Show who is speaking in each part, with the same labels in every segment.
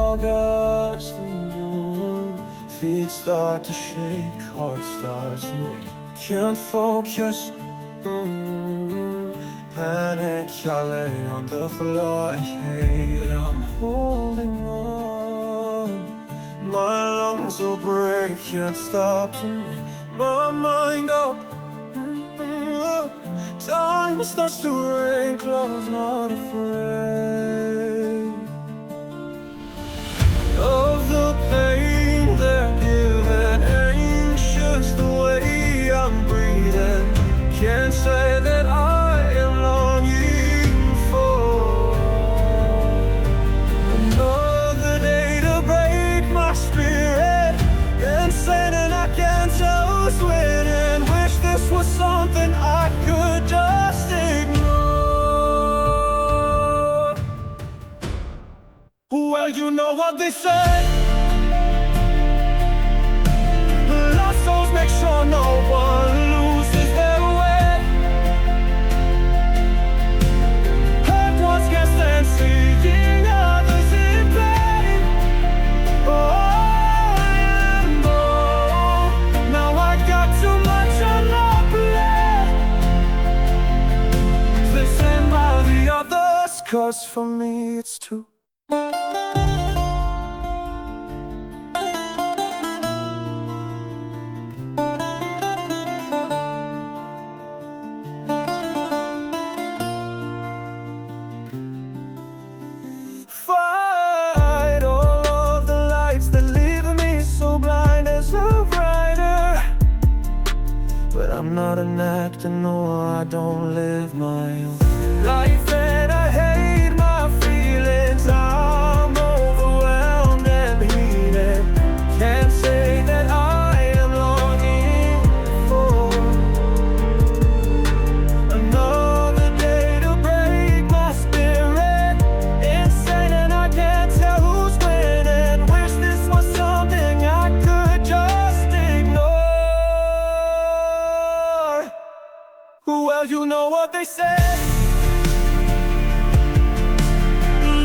Speaker 1: August, feet start to shake, heart starts to move. Can't focus, panic, I lay on the floor. I hate, I'm holding on. My lungs will break, can't stop to move. My mind up, time starts to rain, close, not afraid of the pain they're giving. Anxious the way I'm breathing. Can't say that I am longing for another day to break my spirit. Insane and I can't tell who's winning. Wish this was something I could just ignore. Well, you know what they say, lost souls make sure no one loses their way. Hurt ones can't stand seeing others in pain. Oh, and oh, now I got too much on my plate. They stand by the others, 'cause for me it's too. Fight all of the lights that leave me so blind as a writer. But I'm not an actor, no, I don't live my own life, and I hate my feelings. I'm overwhelmed and heated. Can't say that I am longing for another day to break my spirit. Insane and I can't tell who's winning. Wish this was something I could just ignore. Well, you know what they say,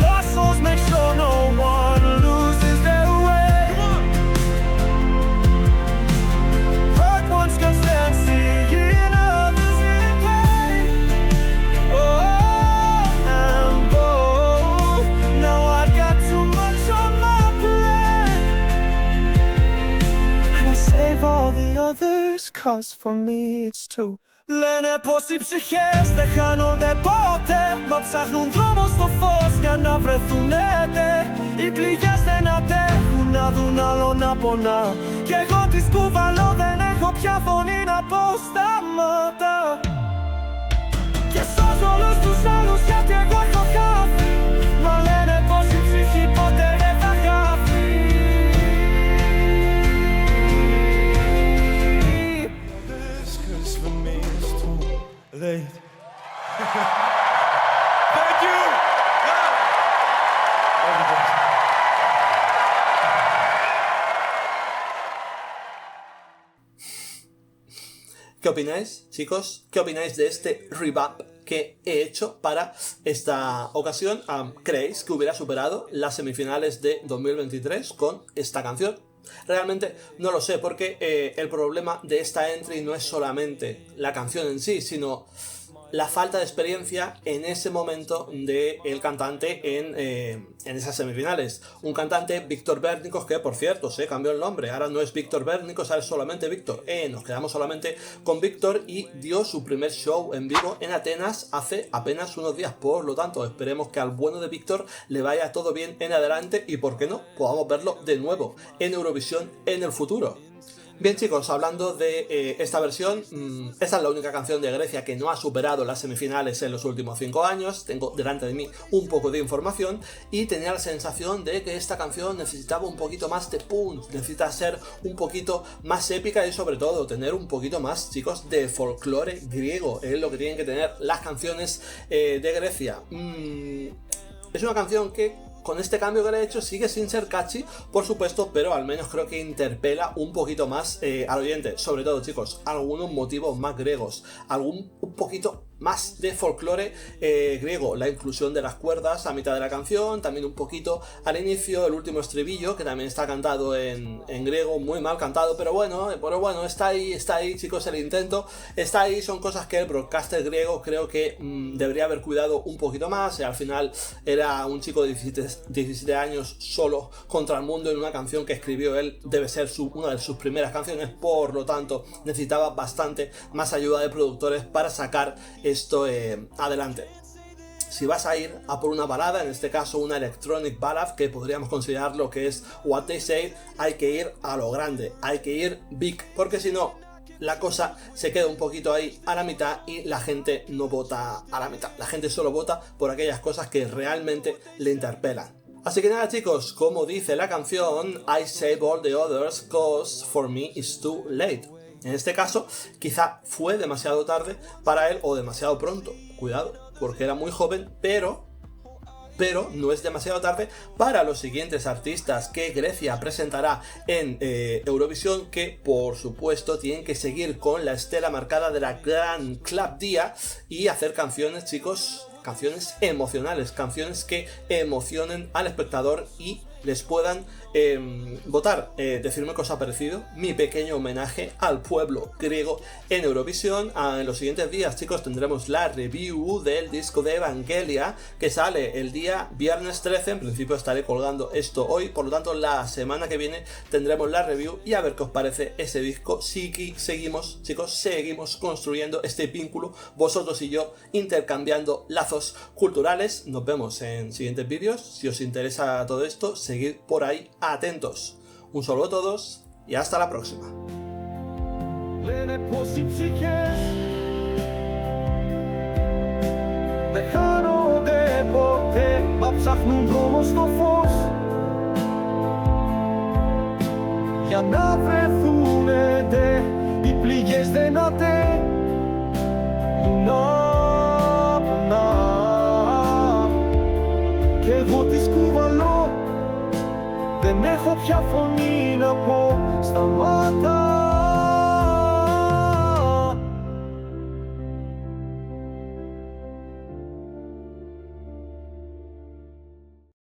Speaker 1: lost souls make sure no one loses their way. Hurt ones can stand seeing others in pain. Oh, and both, now I've got too much on my plate. And I save all the others, 'cause for me it's too. Λένε πως οι ψυχές δεν χάνονται ποτέ, μα ψάχνουν δρόμο στο φως για να βρεθουνέτε. Οι πληγές δεν αντέχουν να δουν άλλο να πονά, κι εγώ τις κουβαλώ, δεν έχω πια φωνή να πω σταμάτα. Και σώζω όλους τους άλλους γιατί εγώ έχω χάθει. Μα λένε πως η ψυχή ποτέ δεν θα χάθει. Cause for me it's too late. Thank you!
Speaker 2: ¿Qué opináis, chicos? ¿Qué opináis de este revamp que he hecho para esta ocasión? ¿Creéis que hubiera superado las semifinales de 2023 con esta canción? Realmente no lo sé, porque el problema de esta entry no es solamente la canción en sí, sino la falta de experiencia en ese momento del cantante en esas semifinales. Un cantante, Víctor Bérnicos, que por cierto se cambió el nombre, ahora no es Víctor Bérnicos, ahora es solamente Víctor. Nos quedamos solamente con Víctor y dio su primer show en vivo en Atenas hace apenas unos días. Por lo tanto, esperemos que al bueno de Víctor le vaya todo bien en adelante y, por qué no, podamos verlo de nuevo en Eurovisión en el futuro. Bien, chicos, hablando de esta versión, esta es la única canción de Grecia que no ha superado las semifinales en los últimos 5 años. Tengo delante de mí un poco de información y tenía la sensación de que esta canción necesitaba un poquito más de punch, necesita ser un poquito más épica y sobre todo tener un poquito más, chicos, de folclore griego. Es lo que tienen que tener las canciones de Grecia. Es una canción que, con este cambio que le he hecho, sigue sin ser catchy, por supuesto, pero al menos creo que interpela un poquito más al oyente. Sobre todo, chicos, algunos motivos más griegos, un poquito más de folclore griego, la inclusión de las cuerdas a mitad de la canción, también un poquito al inicio, el último estribillo, que también está cantado en griego, muy mal cantado, pero bueno, está ahí, chicos, el intento está ahí. Son cosas que el broadcaster griego creo que debería haber cuidado un poquito más. Al final era un chico de 17 años solo contra el mundo en una canción que escribió él, debe ser una de sus primeras canciones, por lo tanto necesitaba bastante más ayuda de productores para sacar esto adelante. Si vas a ir a por una balada, en este caso una electronic ballad, que podríamos considerar lo que es What They Say, hay que ir a lo grande, hay que ir big, porque si no, la cosa se queda un poquito ahí a la mitad y la gente no vota a la mitad. La gente solo vota por aquellas cosas que realmente le interpelan. Así que nada, chicos, como dice la canción, I save all the others cause for me it's too late. En este caso, quizá fue demasiado tarde para él o demasiado pronto. Cuidado, porque era muy joven, pero no es demasiado tarde para los siguientes artistas que Grecia presentará en Eurovisión, que por supuesto tienen que seguir con la estela marcada de la gran Club Dia y hacer canciones, chicos, canciones emocionales, canciones que emocionen al espectador y les puedan votar. Decirme qué os ha parecido mi pequeño homenaje al pueblo griego en Eurovisión. En los siguientes días, chicos, tendremos la review del disco de Evangelia, que sale el día viernes 13. En principio estaré colgando esto hoy, por lo tanto la semana que viene tendremos la review y a ver qué os parece ese disco. Seguimos, chicos, seguimos construyendo este vínculo, vosotros y yo, intercambiando lazos culturales. Nos vemos en siguientes vídeos. Si os interesa todo esto, seguid por ahí atentos. Un saludo a todos y hasta la próxima.
Speaker 1: Λένε πως οι ψυχές δεν χάνονται ποτέ, μα ψάχνουν δρόμο στο φως για να βρεθούνε. Οι πληγές δεν αντέχουν να κι εγώ τις κουβαλώ. Δεν έχω πια φωνή να πω σταμάτα.